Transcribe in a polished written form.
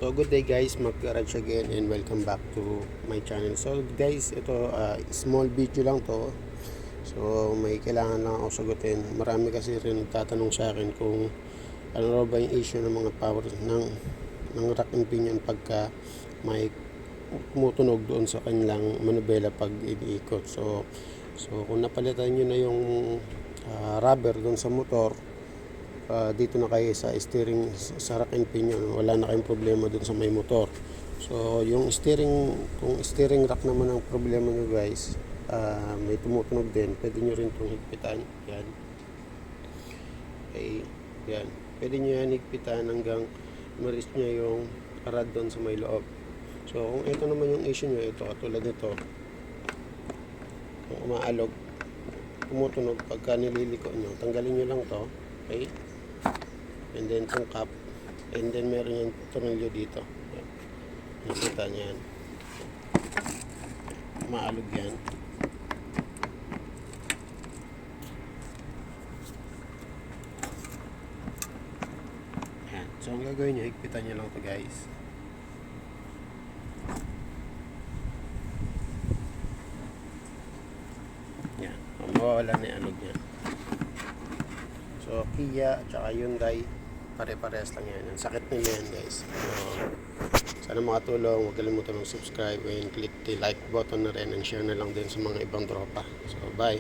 So good day guys, mag-garage again and welcome back to my channel. So guys, ito small video lang to. So may kailangan lang ako sagutin. Marami kasi rin nagtatanong sa akin kung ano raw ba yung issue ng mga power ng rack and pinion pagka may tumutunog doon sa kanilang manubela pag iniikot. So kung napalitan nyo na yung rubber doon sa motor, dito na kayo sa steering sa rack and pinion, wala na kayong problema dun sa may motor. So yung steering, kung steering rack naman ang problema nyo guys, may tumutunog din, pwede nyo rin itong higpitan. Yan, okay, yan, pwede nyo yan higpitan hanggang maris nya yung rad doon sa may loob. So kung ito naman yung issue nyo, ito katulad nito, kung umaalog, tumutunog pagka nililiko nyo, tanggalin nyo lang to, okay, and then itong cap, and then meron yung tornilyo dito. Nakita nyo yan, maalog yan. Yan. So ang gagawin nyo, higpitan nyo lang ito guys. Yan, mawawala na yung alog niya. So Kia at saka Hyundai, pare-parehas lang yan. Ang sakit nila yan guys. Sana makatulong. Huwag kalimutan ng subscribe and click the like button na rin and share na lang din sa mga ibang tropa. So bye.